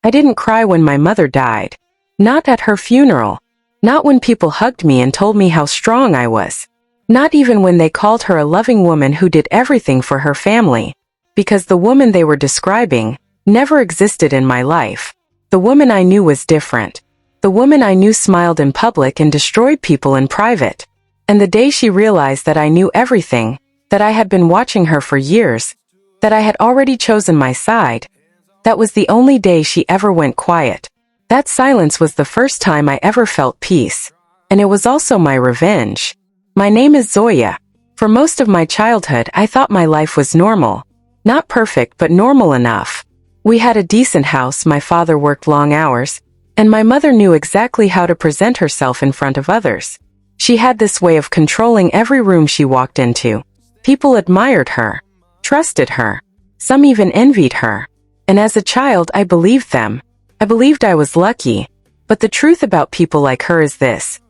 I didn't cry when my mother died. Not at her funeral. Not when people hugged me and told me how strong I was. Not even when they called her a loving woman who did everything for her family. Because the woman they were describing never existed in my life. The woman I knew was different. The woman I knew smiled in public and destroyed people in private. And the day she realized that I knew everything, that I had been watching her for years, that I had already chosen my side, that was the only day she ever went quiet. That silence was the first time I ever felt peace. And it was also my revenge. My name is Zoya. For most of my childhood, I thought my life was normal. Not perfect, but normal enough. We had a decent house, my father worked long hours, and my mother knew exactly how to present herself in front of others. She had this way of controlling every room she walked into. People admired her, trusted her. Some even envied her. And as a child, I believed them. I believed I was lucky. But the truth about people like her is this.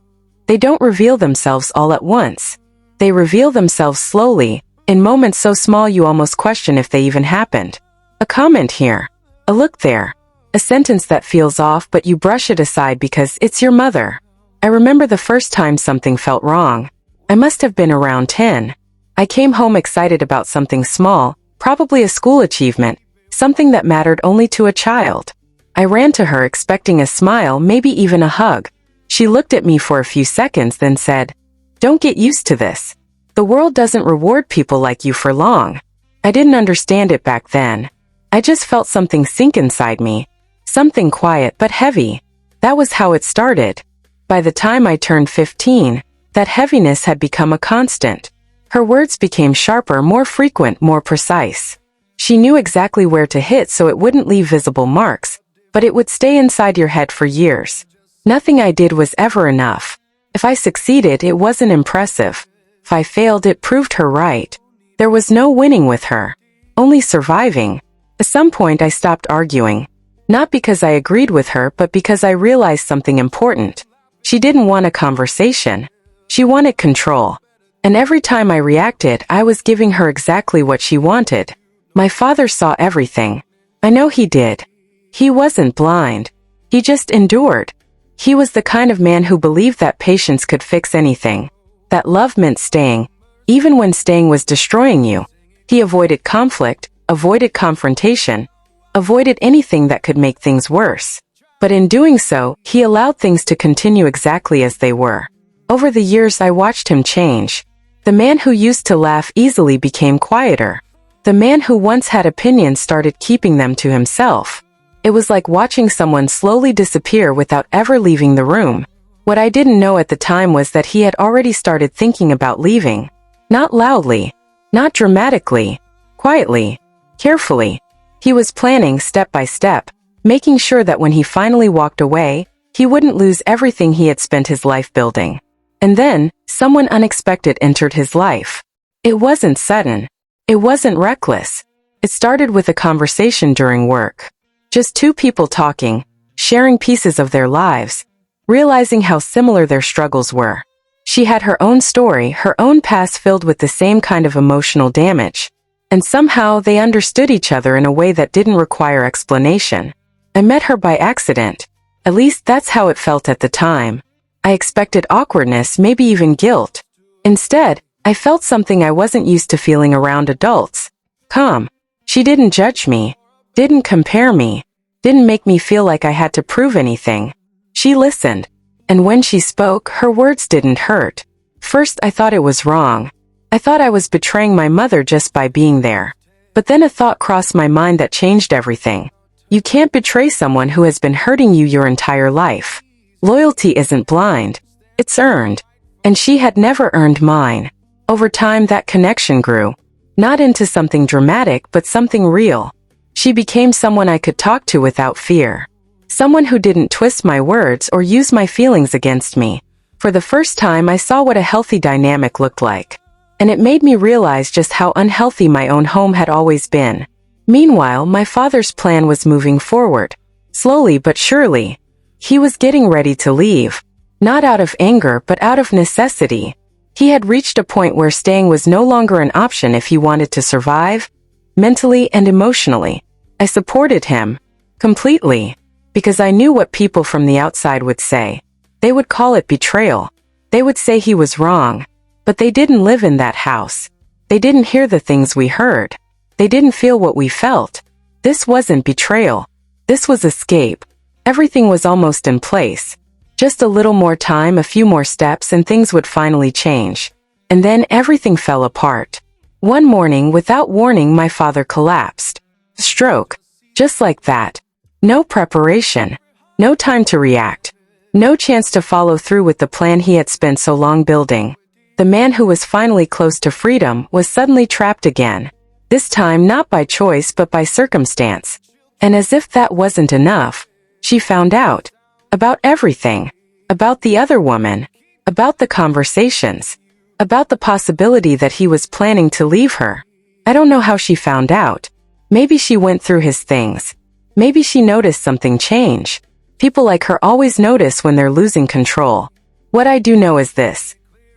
They don't reveal themselves all at once. They reveal themselves slowly, in moments so small you almost question if they even happened. A comment here. A look there. A sentence that feels off but you brush it aside because it's your mother. I remember the first time something felt wrong. I must have been around 10. I came home excited about something small, probably a school achievement, something that mattered only to a child. I ran to her expecting a smile, maybe even a hug. She looked at me for a few seconds, then said, "Don't get used to this. The world doesn't reward people like you for long." I didn't understand it back then. I just felt something sink inside me. Something quiet but heavy. That was how it started. By the time I turned 15, that heaviness had become a constant. Her words became sharper, more frequent, more precise. She knew exactly where to hit so it wouldn't leave visible marks, but it would stay inside your head for years. Nothing I did was ever enough. If I succeeded, it wasn't impressive. If I failed, it proved her right. There was no winning with her. Only surviving. At some point I stopped arguing. Not because I agreed with her, but because I realized something important. She didn't want a conversation. She wanted control. And every time I reacted, I was giving her exactly what she wanted. My father saw everything. I know he did. He wasn't blind. He just endured. He was the kind of man who believed that patience could fix anything. That love meant staying, even when staying was destroying you. He avoided conflict, avoided confrontation, avoided anything that could make things worse. But in doing so, he allowed things to continue exactly as they were. Over the years, I watched him change. The man who used to laugh easily became quieter. The man who once had opinions started keeping them to himself. It was like watching someone slowly disappear without ever leaving the room. What I didn't know at the time was that he had already started thinking about leaving. Not loudly, not dramatically, quietly, carefully. He was planning step by step, making sure that when he finally walked away, he wouldn't lose everything he had spent his life building. And then, someone unexpected entered his life. It wasn't sudden. It wasn't reckless. It started with a conversation during work. Just two people talking, sharing pieces of their lives, realizing how similar their struggles were. She had her own story, her own past filled with the same kind of emotional damage. And somehow they understood each other in a way that didn't require explanation. I met her by accident. At least that's how it felt at the time. I expected awkwardness, maybe even guilt. Instead, I felt something I wasn't used to feeling around adults. Calm. She didn't judge me, didn't compare me, didn't make me feel like I had to prove anything. She listened. And when she spoke, her words didn't hurt. First, I thought it was wrong. I thought I was betraying my mother just by being there. But then a thought crossed my mind that changed everything. You can't betray someone who has been hurting you your entire life. Loyalty isn't blind. It's earned. And she had never earned mine. Over time, that connection grew. Not into something dramatic, but something real. She became someone I could talk to without fear. Someone who didn't twist my words or use my feelings against me. For the first time, I saw what a healthy dynamic looked like. And it made me realize just how unhealthy my own home had always been. Meanwhile, my father's plan was moving forward. Slowly but surely. He was getting ready to leave. Not out of anger, but out of necessity. He had reached a point where staying was no longer an option if he wanted to survive, mentally and emotionally. I supported him. Completely. because I knew what people from the outside would say. They would call it betrayal. They would say he was wrong. But they didn't live in that house. They didn't hear the things we heard. They didn't feel what we felt. This wasn't betrayal. This was escape. Everything was almost in place. Just a little more time, a few more steps, and things would finally change. And then everything fell apart. One morning, without warning, my father collapsed. Stroke. Just like that. No preparation. No time to react. No chance to follow through with the plan he had spent so long building. The man who was finally close to freedom was suddenly trapped again. This time not by choice but by circumstance. And as if that wasn't enough, she found out. About everything. About the other woman. About the conversations. About the possibility that he was planning to leave her. I don't know how she found out. Maybe she went through his things. Maybe she noticed something change. People like her always notice when they're losing control. What I do know is this.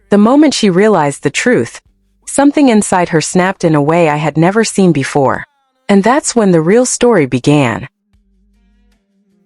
The moment she realized the truth, something inside her snapped in a way I had never seen before. And that's when the real story began.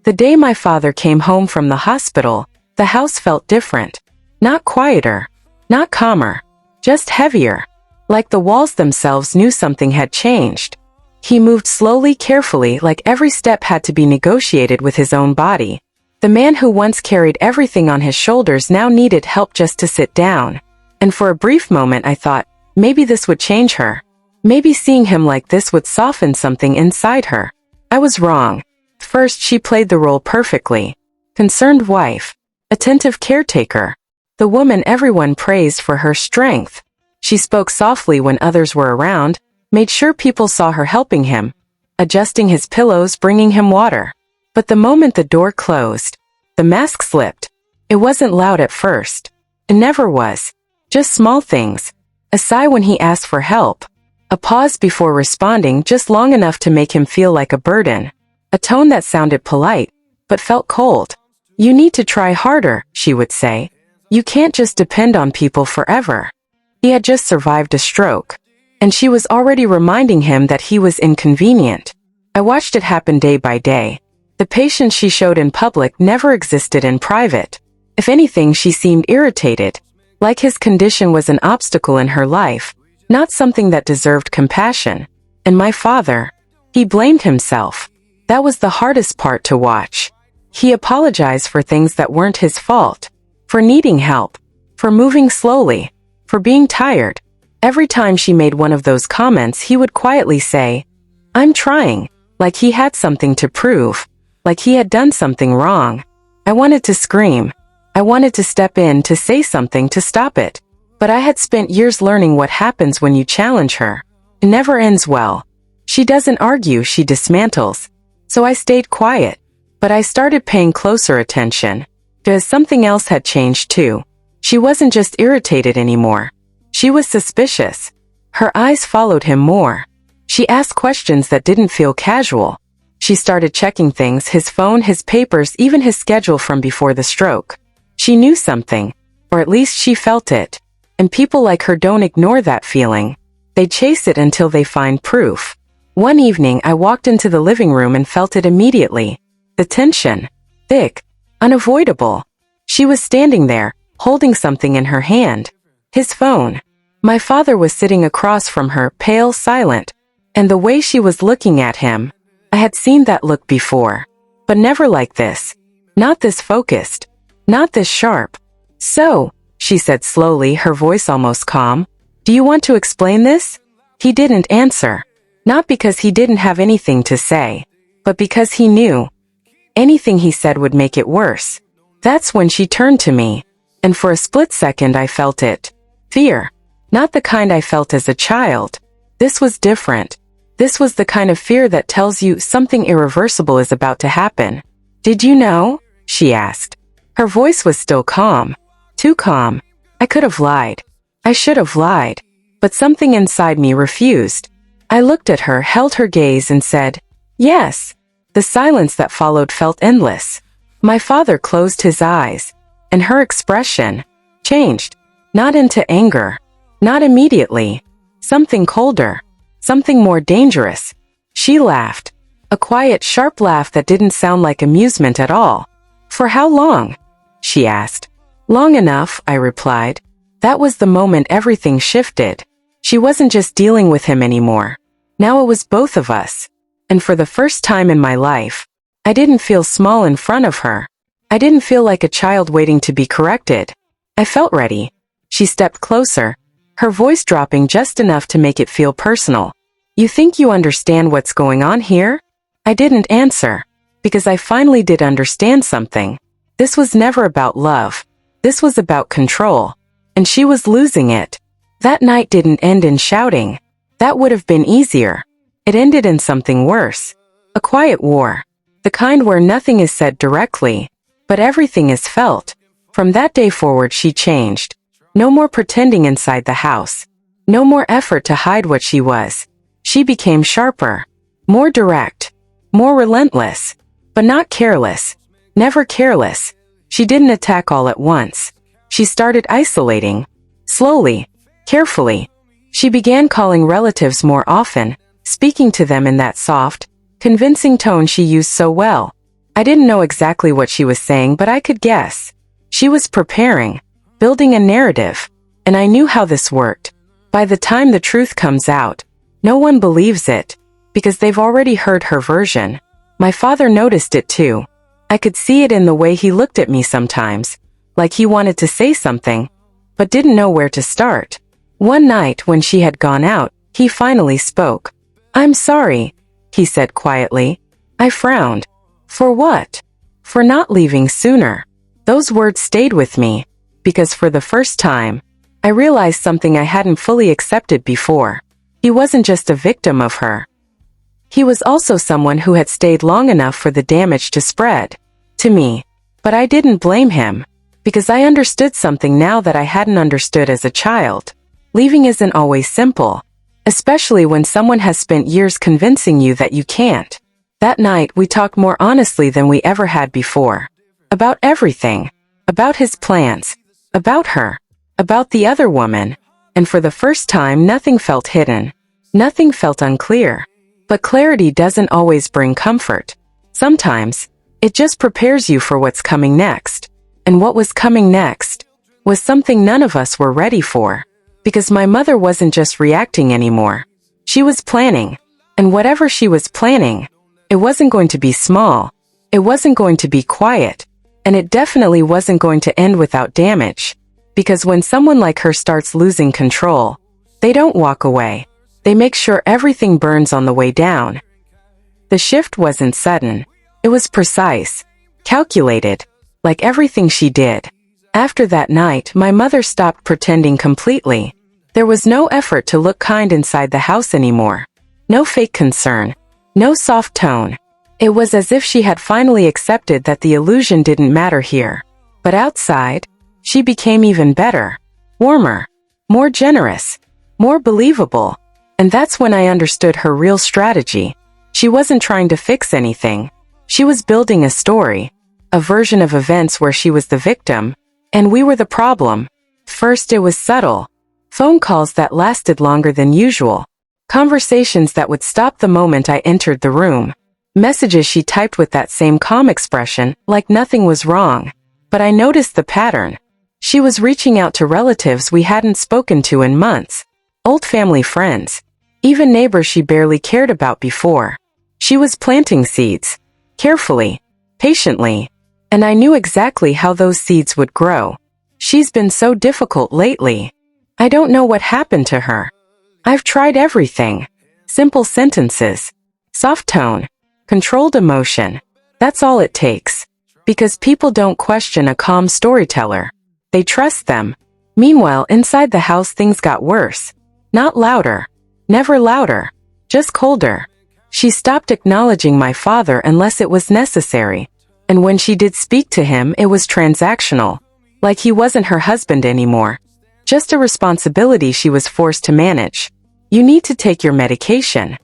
The day my father came home from the hospital, the house felt different. Not quieter. Not calmer. Just heavier. Like the walls themselves knew something had changed. He moved slowly, carefully, like every step had to be negotiated with his own body. The man who once carried everything on his shoulders now needed help just to sit down. And for a brief moment I thought, maybe this would change her. Maybe seeing him like this would soften something inside her. I was wrong. First, she played the role perfectly. Concerned wife. Attentive caretaker. The woman everyone praised for her strength. She spoke softly when others were around, made sure people saw her helping him, adjusting his pillows, bringing him water. But the moment the door closed, the mask slipped. It wasn't loud at first. It never was. Just small things. A sigh when he asked for help. A pause before responding, just long enough to make him feel like a burden. A tone that sounded polite, but felt cold. You need to try harder, she would say. You can't just depend on people forever. He had just survived a stroke. And she was already reminding him that he was inconvenient. I watched it happen day by day. The patience she showed in public never existed in private. If anything, she seemed irritated. Like his condition was an obstacle in her life, not something that deserved compassion. And my father, he blamed himself. That was the hardest part to watch. He apologized for things that weren't his fault. For needing help. For moving slowly. For being tired. Every time she made one of those comments, he would quietly say, "I'm trying," like he had something to prove. Like he had done something wrong. I wanted to scream. I wanted to step in to say something to stop it. But I had spent years learning what happens when you challenge her. It never ends well. She doesn't argue, she dismantles. So I stayed quiet. But I started paying closer attention. Because something else had changed too. She wasn't just irritated anymore. She was suspicious. Her eyes followed him more. She asked questions that didn't feel casual. She started checking things, his phone, his papers, even his schedule from before the stroke. She knew something, or at least she felt it. And people like her don't ignore that feeling. They chase it until they find proof. One evening I walked into the living room and felt it immediately. The tension. Thick. Unavoidable. She was standing there, holding something in her hand. His phone. My father was sitting across from her, pale, silent. And the way she was looking at him, I had seen that look before. But never like this. Not this focused. Not this sharp. "So," she said slowly, her voice almost calm, "do you want to explain this?" He didn't answer. Not because he didn't have anything to say, but because he knew. Anything he said would make it worse. That's when she turned to me. And for a split second I felt it. Fear. Not the kind I felt as a child. This was different. This was the kind of fear that tells you something irreversible is about to happen. "Did you know?" she asked. Her voice was still calm. Too calm. I could have lied. I should have lied. But something inside me refused. I looked at her, held her gaze, and said, "Yes." The silence that followed felt endless. My father closed his eyes. And her expression changed. Not into anger. Not immediately. Something colder. Something more dangerous. She laughed. A quiet, sharp laugh that didn't sound like amusement at all. "For how long?" she asked. "Long enough," I replied. That was the moment everything shifted. She wasn't just dealing with him anymore. Now it was both of us. And for the first time in my life, I didn't feel small in front of her. I didn't feel like a child waiting to be corrected. I felt ready. She stepped closer, her voice dropping just enough to make it feel personal. "You think you understand what's going on here?" I didn't answer, because I finally did understand something. This was never about love. This was about control. And she was losing it. That night didn't end in shouting. That would have been easier. It ended in something worse. A quiet war. The kind where nothing is said directly, but everything is felt. From that day forward she changed. No more pretending inside the house. No more effort to hide what she was. She became sharper. More direct. More relentless. But not careless. Never careless. She didn't attack all at once. She started isolating. Slowly. Carefully. She began calling relatives more often, speaking to them in that soft, convincing tone she used so well. I didn't know exactly what she was saying, but I could guess. She was preparing, building a narrative, and I knew how this worked. By the time the truth comes out, no one believes it, because they've already heard her version. My father noticed it too. I could see it in the way he looked at me sometimes, like he wanted to say something, but didn't know where to start. One night when she had gone out, he finally spoke. "I'm sorry," he said quietly. I frowned. For what? For not leaving sooner. Those words stayed with me, because for the first time, I realized something I hadn't fully accepted before. He wasn't just a victim of her. He was also someone who had stayed long enough for the damage to spread. To me. But I didn't blame him, because I understood something now that I hadn't understood as a child. Leaving isn't always simple, especially when someone has spent years convincing you that you can't. That night we talked more honestly than we ever had before. About everything. About his plans. About her. About the other woman. And for the first time nothing felt hidden. Nothing felt unclear. But clarity doesn't always bring comfort. Sometimes, it just prepares you for what's coming next. And what was coming next was something none of us were ready for. Because my mother wasn't just reacting anymore. She was planning. And whatever she was planning, it wasn't going to be small. It wasn't going to be quiet. And it definitely wasn't going to end without damage. Because when someone like her starts losing control, they don't walk away. They make sure everything burns on the way down. The shift wasn't sudden. It was precise. Calculated. Like everything she did. After that night, my mother stopped pretending completely. There was no effort to look kind inside the house anymore. No fake concern. No soft tone. It was as if she had finally accepted that the illusion didn't matter here. But outside, she became even better. Warmer. More generous. More believable. And that's when I understood her real strategy. She wasn't trying to fix anything. She was building a story. A version of events where she was the victim, and we were the problem. First it was subtle. Phone calls that lasted longer than usual. Conversations that would stop the moment I entered the room. Messages she typed with that same calm expression, like nothing was wrong. But I noticed the pattern. She was reaching out to relatives we hadn't spoken to in months. Old family friends. Even neighbors she barely cared about before. She was planting seeds. Carefully. Patiently. And I knew exactly how those seeds would grow. She's been so difficult lately. I don't know what happened to her. I've tried everything. Simple sentences. Soft tone. Controlled emotion. That's all it takes. Because people don't question a calm storyteller. They trust them. Meanwhile, inside the house things got worse. Not louder. Never louder. Just colder. She stopped acknowledging my father unless it was necessary. And when she did speak to him, it was transactional. Like he wasn't her husband anymore. Just a responsibility she was forced to manage. You need to take your medication.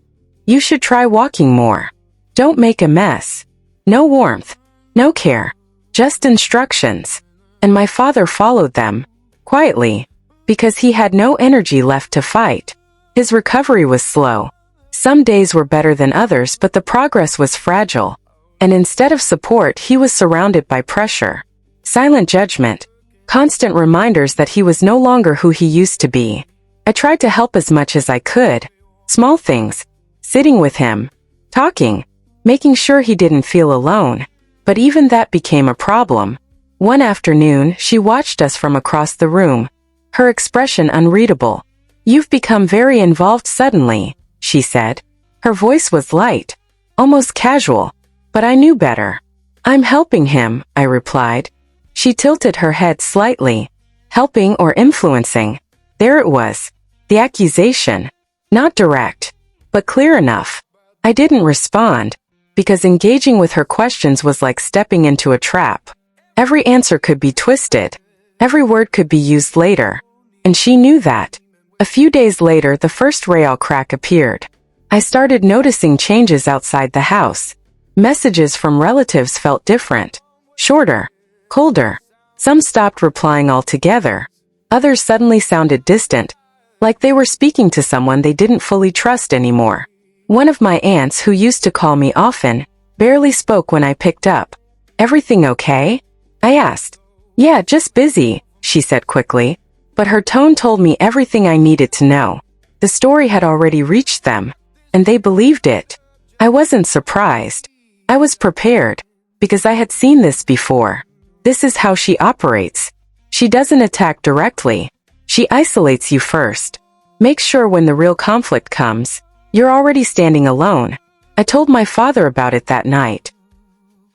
You should try walking more. Don't make a mess. No warmth. No care. Just instructions. And my father followed them. Quietly. Because he had no energy left to fight. His recovery was slow. Some days were better than others, but the progress was fragile. And instead of support, he was surrounded by pressure. Silent judgment. Constant reminders that he was no longer who he used to be. I tried to help as much as I could. Small things. Sitting with him. Talking. Making sure he didn't feel alone. But even that became a problem. One afternoon, she watched us from across the room. Her expression unreadable. "You've become very involved suddenly," she said. Her voice was light. Almost casual. But I knew better. "I'm helping him," I replied. She tilted her head slightly. Helping or influencing? There it was. The accusation. Not direct. But clear enough. I didn't respond. Because engaging with her questions was like stepping into a trap. Every answer could be twisted. Every word could be used later. And she knew that. A few days later, the first rail crack appeared. I started noticing changes outside the house. Messages from relatives felt different. Shorter. Colder. Some stopped replying altogether. Others suddenly sounded distant. Like they were speaking to someone they didn't fully trust anymore. One of my aunts, who used to call me often, barely spoke when I picked up. "Everything okay?" I asked. "Yeah, just busy," she said quickly. But her tone told me everything I needed to know. The story had already reached them. And they believed it. I wasn't surprised. I was prepared. Because I had seen this before. This is how she operates. She doesn't attack directly. She isolates you first. Makes sure when the real conflict comes, you're already standing alone. I told my father about it that night.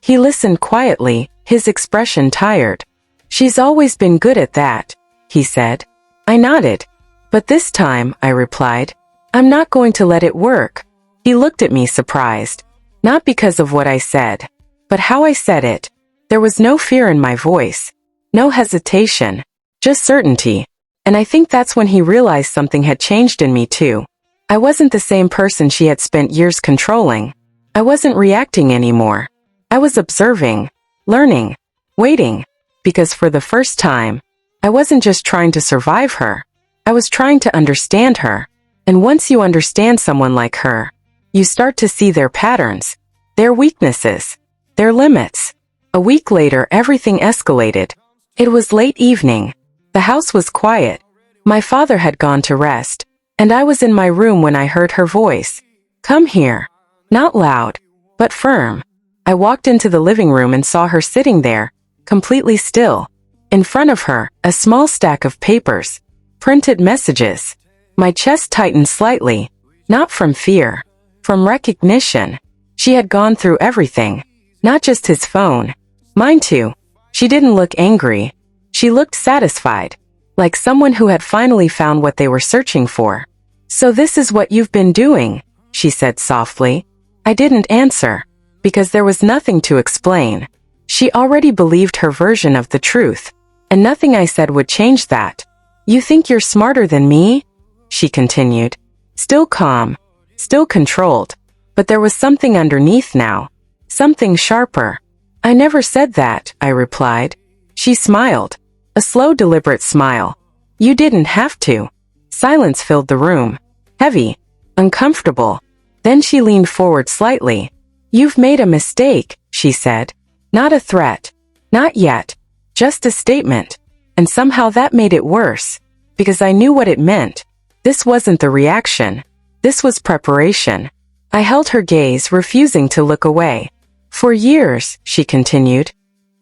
He listened quietly, his expression tired. "She's always been good at that," he said. I nodded. "But this time," I replied, "I'm not going to let it work." He looked at me surprised. Not because of what I said, but how I said it. There was no fear in my voice. No hesitation. Just certainty. And I think that's when he realized something had changed in me too. I wasn't the same person she had spent years controlling. I wasn't reacting anymore. I was observing, learning, waiting. Because for the first time, I wasn't just trying to survive her. I was trying to understand her. And once you understand someone like her, you start to see their patterns, their weaknesses, their limits. A week later, everything escalated. It was late evening. The house was quiet. My father had gone to rest. And I was in my room when I heard her voice. "Come here." Not loud, but firm. I walked into the living room and saw her sitting there, completely still. In front of her, a small stack of papers. Printed messages. My chest tightened slightly. Not from fear. From recognition. She had gone through everything. Not just his phone. Mine too. She didn't look angry. She looked satisfied. Like someone who had finally found what they were searching for. "So this is what you've been doing," she said softly. I didn't answer. Because there was nothing to explain. She already believed her version of the truth. And nothing I said would change that. "You think you're smarter than me?" she continued. Still calm. Still controlled. But there was something underneath now. Something sharper. "I never said that," I replied. She smiled. A slow, deliberate smile. "You didn't have to." Silence filled the room. Heavy. Uncomfortable. Then she leaned forward slightly. "You've made a mistake," she said. Not a threat. Not yet. Just a statement. And somehow that made it worse. Because I knew what it meant. This wasn't the reaction. This was preparation. I held her gaze, refusing to look away. "For years," she continued,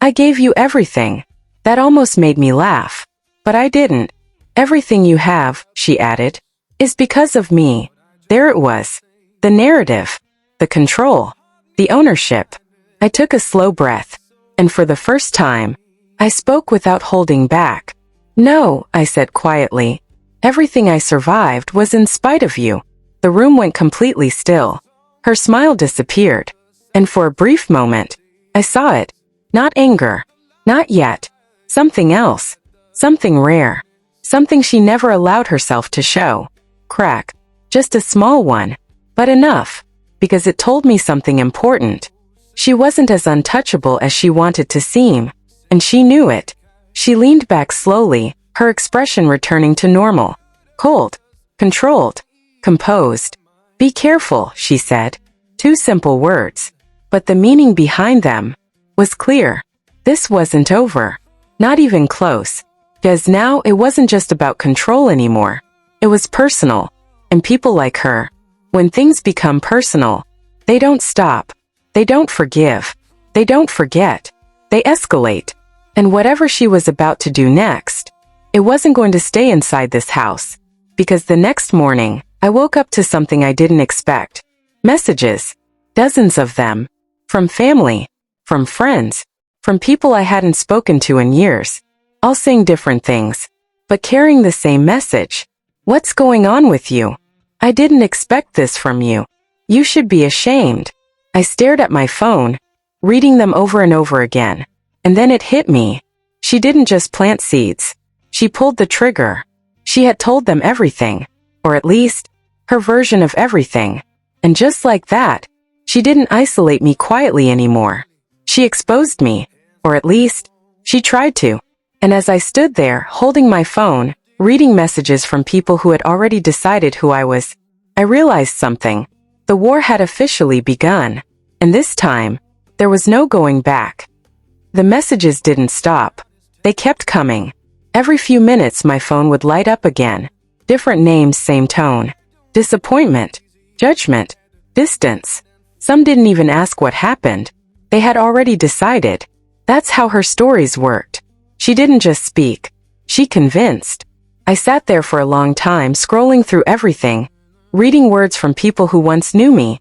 "I gave you everything." That almost made me laugh. But I didn't. "Everything you have," she added, "is because of me." There it was. The narrative. The control. The ownership. I took a slow breath. And for the first time, I spoke without holding back. "No," I said quietly. "Everything I survived was in spite of you." The room went completely still. Her smile disappeared. And for a brief moment, I saw it. Not anger. Not yet. Something else. Something rare. Something she never allowed herself to show. Crack. Just a small one. But enough. Because it told me something important. She wasn't as untouchable as she wanted to seem. And she knew it. She leaned back slowly, her expression returning to normal. Cold. Controlled. Composed. Be careful, she said. 2 simple words. But the meaning behind them was clear. This wasn't over. Not even close. Because now it wasn't just about control anymore. It was personal. And people like her, when things become personal, they don't stop. They don't forgive. They don't forget. They escalate. And whatever she was about to do next, it wasn't going to stay inside this house. Because the next morning, I woke up to something I didn't expect. Messages. Dozens of them. From family. From friends. From people I hadn't spoken to in years. All saying different things. But carrying the same message. What's going on with you? I didn't expect this from you. You should be ashamed. I stared at my phone, reading them over and over again. And then it hit me. She didn't just plant seeds. She pulled the trigger. She had told them everything. Or at least, her version of everything. And just like that, she didn't isolate me quietly anymore. She exposed me. Or at least, she tried to. And as I stood there, holding my phone, reading messages from people who had already decided who I was, I realized something. The war had officially begun. And this time, there was no going back. The messages didn't stop. They kept coming. Every few minutes my phone would light up again. Different names, same tone. Disappointment. Judgment. Distance. Some didn't even ask what happened. They had already decided. That's how her stories worked. She didn't just speak. She convinced. I sat there for a long time scrolling through everything, reading words from people who once knew me,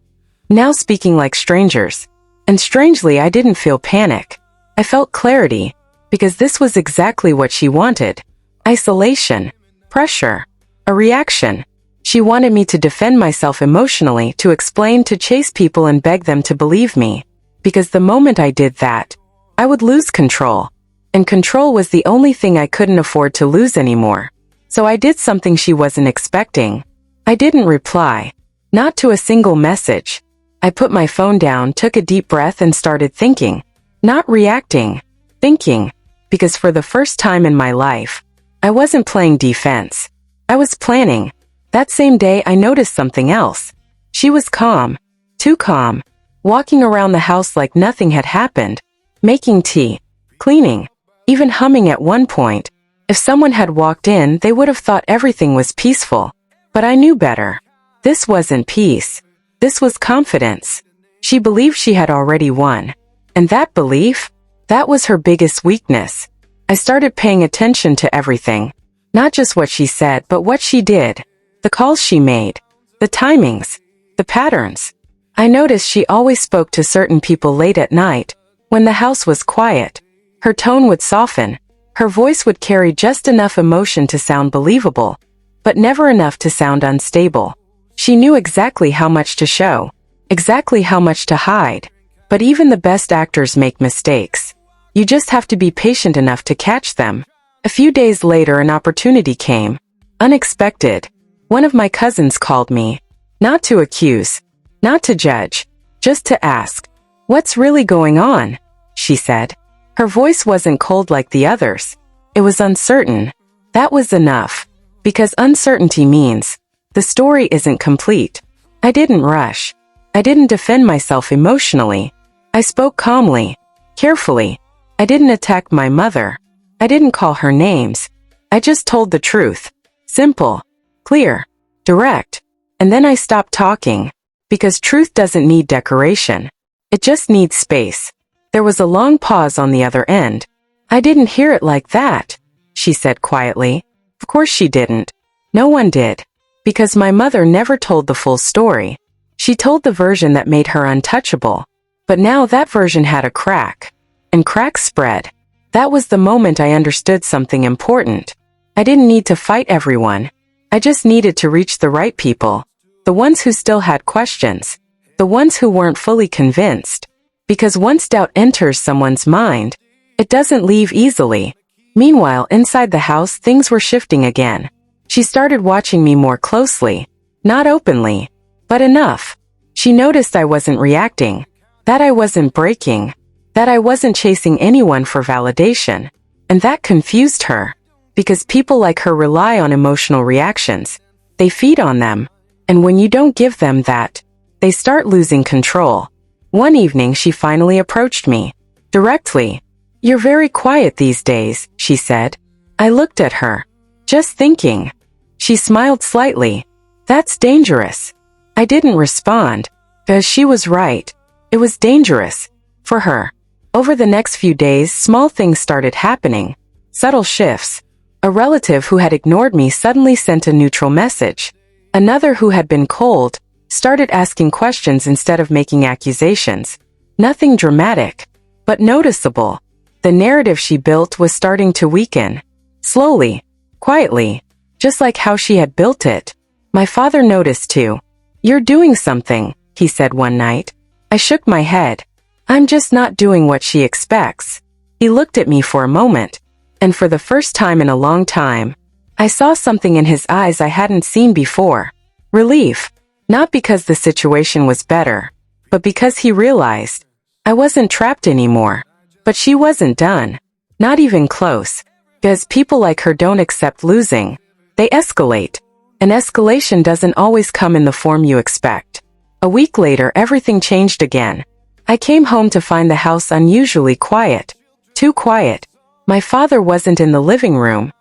now speaking like strangers. And strangely, I didn't feel panic. I felt clarity, because this was exactly what she wanted. Isolation. Pressure. A reaction. She wanted me to defend myself emotionally, to explain, to chase people and beg them to believe me. Because the moment I did that, I would lose control. And control was the only thing I couldn't afford to lose anymore. So I did something she wasn't expecting. I didn't reply. Not to a single message. I put my phone down, took a deep breath and started thinking. Not reacting. Thinking. Because for the first time in my life, I wasn't playing defense. I was planning. That same day I noticed something else. She was calm. Too calm. Walking around the house like nothing had happened. Making tea. Cleaning. Even humming at one point. If someone had walked in, they would have thought everything was peaceful. But I knew better. This wasn't peace. This was confidence. She believed she had already won. And that belief? That was her biggest weakness. I started paying attention to everything. Not just what she said, but what she did. The calls she made. The timings. The patterns. I noticed she always spoke to certain people late at night, when the house was quiet. Her tone would soften. Her voice would carry just enough emotion to sound believable, but never enough to sound unstable. She knew exactly how much to show, exactly how much to hide. But even the best actors make mistakes. You just have to be patient enough to catch them. A few days later, an opportunity came. Unexpected. One of my cousins called me. Not to accuse. Not to judge. Just to ask. What's really going on? She said. Her voice wasn't cold like the others. It was uncertain. That was enough. Because uncertainty means the story isn't complete. I didn't rush. I didn't defend myself emotionally. I spoke calmly, carefully. I didn't attack my mother. I didn't call her names. I just told the truth. Simple, clear, direct. And then I stopped talking. Because truth doesn't need decoration. It just needs space. There was a long pause on the other end. I didn't hear it like that, she said quietly. Of course she didn't. No one did. Because my mother never told the full story. She told the version that made her untouchable. But now that version had a crack. And cracks spread. That was the moment I understood something important. I didn't need to fight everyone. I just needed to reach the right people. The ones who still had questions. The ones who weren't fully convinced. Because once doubt enters someone's mind, it doesn't leave easily. Meanwhile, inside the house, things were shifting again. She started watching me more closely. Not openly. But enough. She noticed I wasn't reacting. That I wasn't breaking. That I wasn't chasing anyone for validation. And that confused her. Because people like her rely on emotional reactions. They feed on them. And when you don't give them that, they start losing control. One evening she finally approached me. Directly. "You're very quiet these days," she said. I looked at her. Just thinking. She smiled slightly. "That's dangerous." I didn't respond, because she was right. It was dangerous. For her. Over the next few days, small things started happening. Subtle shifts. A relative who had ignored me suddenly sent a neutral message. Another who had been cold started asking questions instead of making accusations. Nothing dramatic, but noticeable. The narrative she built was starting to weaken. Slowly, quietly, just like how she had built it. My father noticed too. "You're doing something," he said one night. I shook my head. "I'm just not doing what she expects." He looked at me for a moment, and for the first time in a long time, I saw something in his eyes I hadn't seen before. Relief. Not because the situation was better, but because he realized I wasn't trapped anymore. But she wasn't done. Not even close. Because people like her don't accept losing. They escalate. And escalation doesn't always come in the form you expect. A week later, everything changed again. I came home to find the house unusually quiet. Too quiet. My father wasn't in the living room.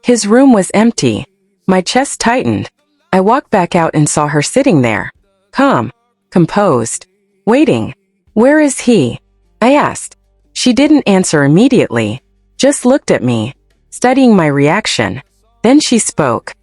His room was empty. My chest tightened. I walked back out and saw her sitting there. Calm. Composed. Waiting. "Where is he?" I asked. She didn't answer immediately. Just looked at me, studying my reaction. Then she spoke.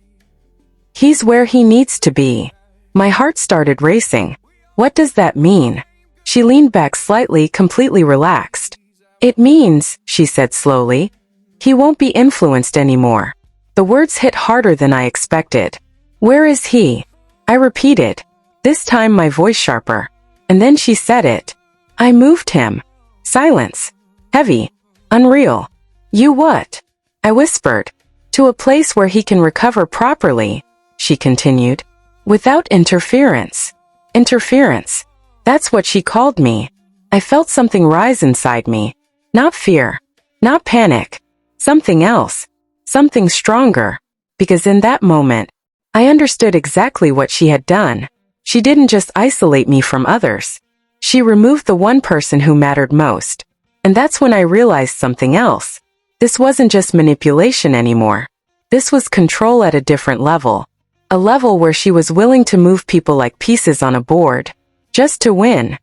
"He's where he needs to be." My heart started racing. What does that mean? She leaned back slightly, completely relaxed. "It means," she said slowly, "he won't be influenced anymore." The words hit harder than I expected. "Where is he?" I repeated, this time my voice sharper. And then she said it. "I moved him." Silence. Heavy. Unreal. "You what?" I whispered. "To a place where he can recover properly," she continued. "Without interference." Interference. That's what she called me. I felt something rise inside me. Not fear. Not panic. Something else. Something stronger. Because in that moment, I understood exactly what she had done. She didn't just isolate me from others. She removed the one person who mattered most. And that's when I realized something else. This wasn't just manipulation anymore. This was control at a different level. A level where she was willing to move people like pieces on a board. Just to win.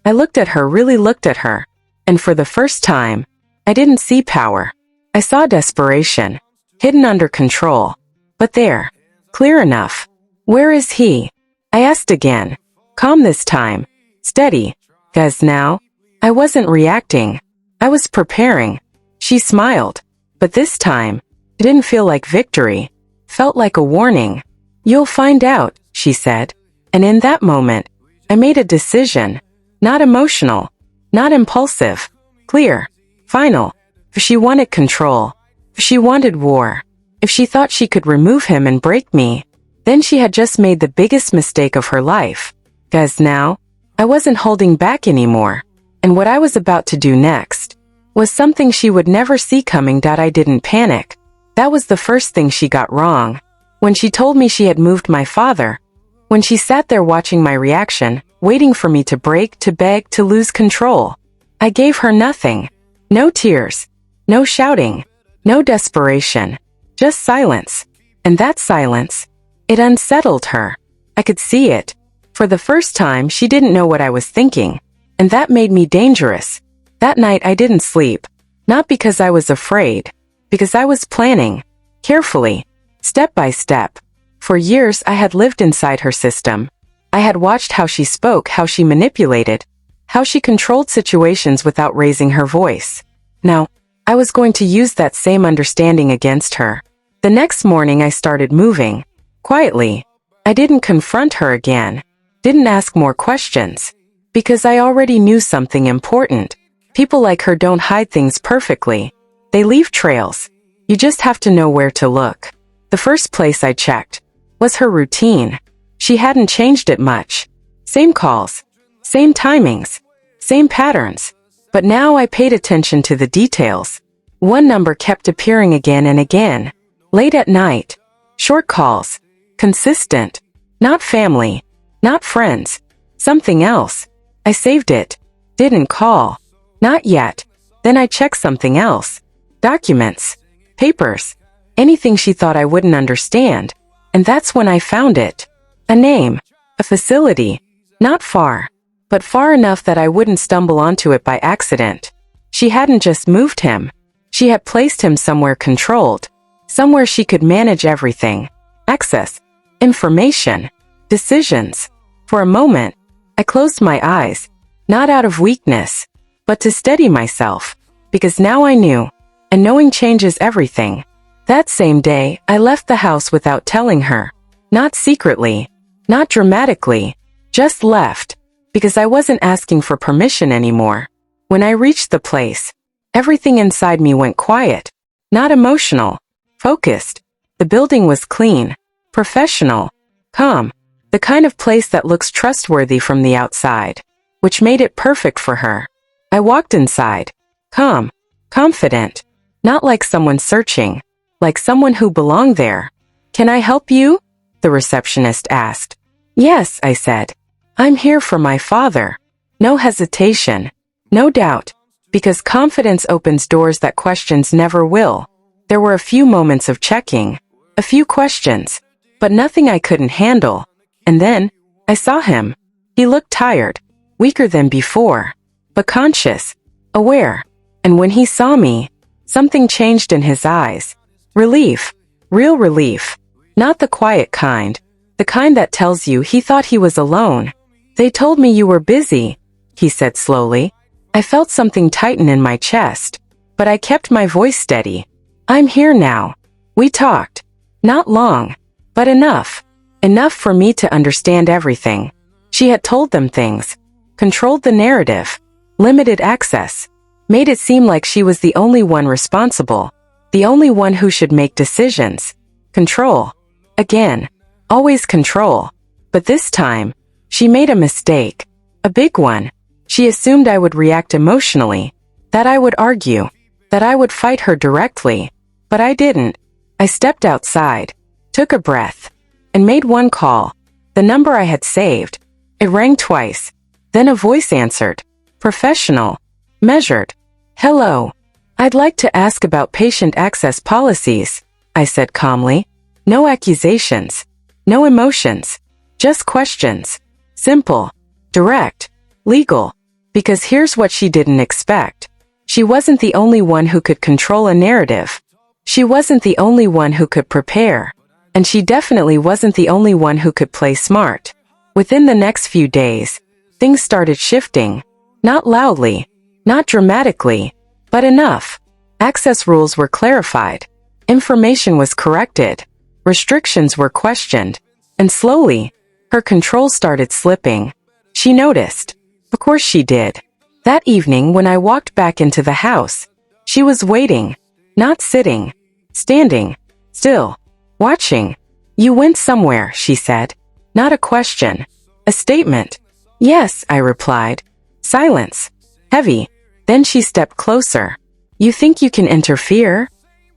I looked at her, really looked at her. And for the first time, I didn't see power. I saw desperation. Hidden under control. But there. Clear enough. "Where is he?" I asked again. Calm this time. Steady. 'Cause now, I wasn't reacting. I was preparing. She smiled. But this time, it didn't feel like victory. Felt like a warning. "You'll find out," she said. And in that moment, I made a decision. Not emotional. Not impulsive. Clear. Final. If she wanted control. If she wanted war. If she thought she could remove him and break me, then she had just made the biggest mistake of her life. 'Cause now, I wasn't holding back anymore. And what I was about to do next was something she would never see coming. I didn't panic. That was the first thing she got wrong. When she told me she had moved my father, when she sat there watching my reaction, waiting for me to break, to beg, to lose control, I gave her nothing. No tears. No shouting. No desperation. Just silence. And that silence, it unsettled her. I could see it. For the first time, she didn't know what I was thinking. And that made me dangerous. That night I didn't sleep. Not because I was afraid. Because I was planning. Carefully. Step by step. For years I had lived inside her system. I had watched how she spoke, how she manipulated, how she controlled situations without raising her voice. Now, I was going to use that same understanding against her. The next morning I started moving. Quietly. I didn't confront her again. Didn't ask more questions. Because I already knew something important. People like her don't hide things perfectly. They leave trails. You just have to know where to look. The first place I checked was her routine. She hadn't changed it much. Same calls. Same timings. Same patterns. But now I paid attention to the details. One number kept appearing again and again. Late at night. Short calls. Consistent. Not family. Not friends. Something else. I saved it. Didn't call. Not yet. Then I checked something else. Documents. Papers. Anything she thought I wouldn't understand. And that's when I found it. A name. A facility. Not far. But far enough that I wouldn't stumble onto it by accident. She hadn't just moved him. She had placed him somewhere controlled. Somewhere she could manage everything. Access. Information. Decisions. For a moment, I closed my eyes. Not out of weakness, but to steady myself. Because now I knew. And knowing changes everything. That same day, I left the house without telling her. Not secretly. Not dramatically. Just left. Because I wasn't asking for permission anymore. When I reached the place, everything inside me went quiet. Not emotional. Focused. The building was clean. Professional. Calm. The kind of place that looks trustworthy from the outside. Which made it perfect for her. I walked inside. Calm. Confident. Not like someone searching. Like someone who belonged there. "Can I help you?" the receptionist asked. "Yes," I said. "I'm here for my father." No hesitation. No doubt. Because confidence opens doors that questions never will. There were a few moments of checking. A few questions. But nothing I couldn't handle. And then, I saw him. He looked tired. Weaker than before. But conscious. Aware. And when he saw me, something changed in his eyes. Relief. Real relief. Not the quiet kind. The kind that tells you he thought he was alone. "They told me you were busy," he said slowly. I felt something tighten in my chest. But I kept my voice steady. "I'm here now." We talked. Not long. But enough. Enough for me to understand everything. She had told them things. Controlled the narrative. Limited access. Made it seem like she was the only one responsible. The only one who should make decisions. Control. Again. Always control. But this time, she made a mistake. A big one. She assumed I would react emotionally. That I would argue. That I would fight her directly. But I didn't. I stepped outside. Took a breath. And made one call. The number I had saved. It rang twice. Then a voice answered. Professional. Measured. "Hello. I'd like to ask about patient access policies," I said calmly. No accusations. No emotions. Just questions. Simple. Direct. Legal. Because here's what she didn't expect. She wasn't the only one who could control a narrative. She wasn't the only one who could prepare. And she definitely wasn't the only one who could play smart. Within the next few days, things started shifting. Not loudly. Not dramatically. But enough. Access rules were clarified. Information was corrected. Restrictions were questioned. And slowly, her control started slipping. She noticed. Of course she did. That evening when I walked back into the house, she was waiting. Not sitting. Standing. Still. Watching. "You went somewhere," she said. Not a question. A statement. "Yes," I replied. Silence. Heavy. Then she stepped closer. "You think you can interfere?"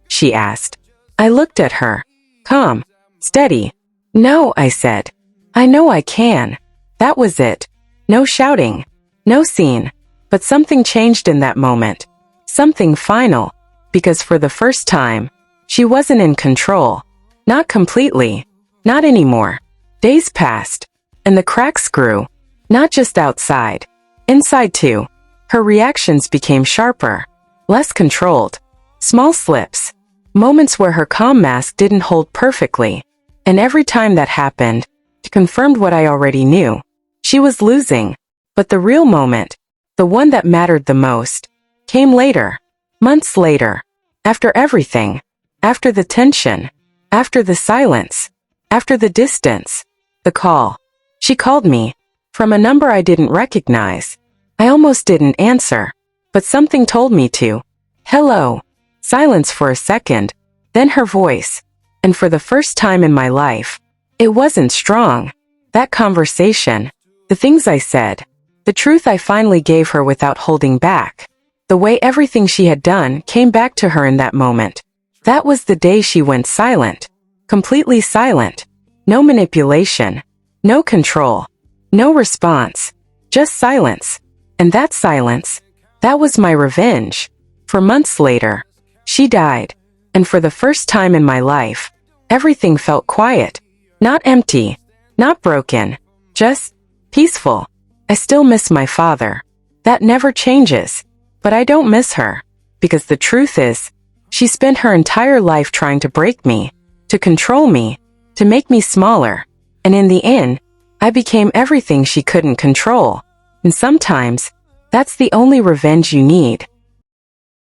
she asked. I looked at her. Calm. Steady. "No," I said. "I know I can." That was it. No shouting. No scene. But something changed in that moment. Something final. Because for the first time, she wasn't in control. Not completely. Not anymore. Days passed. And the cracks grew. Not just outside. Inside too. Her reactions became sharper. Less controlled. Small slips. Moments where her calm mask didn't hold perfectly. And every time that happened, it confirmed what I already knew. She was losing. But the real moment, the one that mattered the most, came later. Months later. After everything. After the tension. After the silence. After the distance. The call. She called me. From a number I didn't recognize. I almost didn't answer. But something told me to. "Hello." Silence for a second. Then her voice. And for the first time in my life, it wasn't strong. That conversation. The things I said. The truth I finally gave her without holding back. The way everything she had done came back to her in that moment. That was the day she went silent. Completely silent. No manipulation. No control. No response. Just silence. And that silence, that was my revenge. For months later, she died. And for the first time in my life, everything felt quiet. Not empty. Not broken. Just peaceful. I still miss my father. That never changes. But I don't miss her. Because the truth is, she spent her entire life trying to break me, to control me, to make me smaller. And in the end, I became everything she couldn't control. And sometimes, that's the only revenge you need.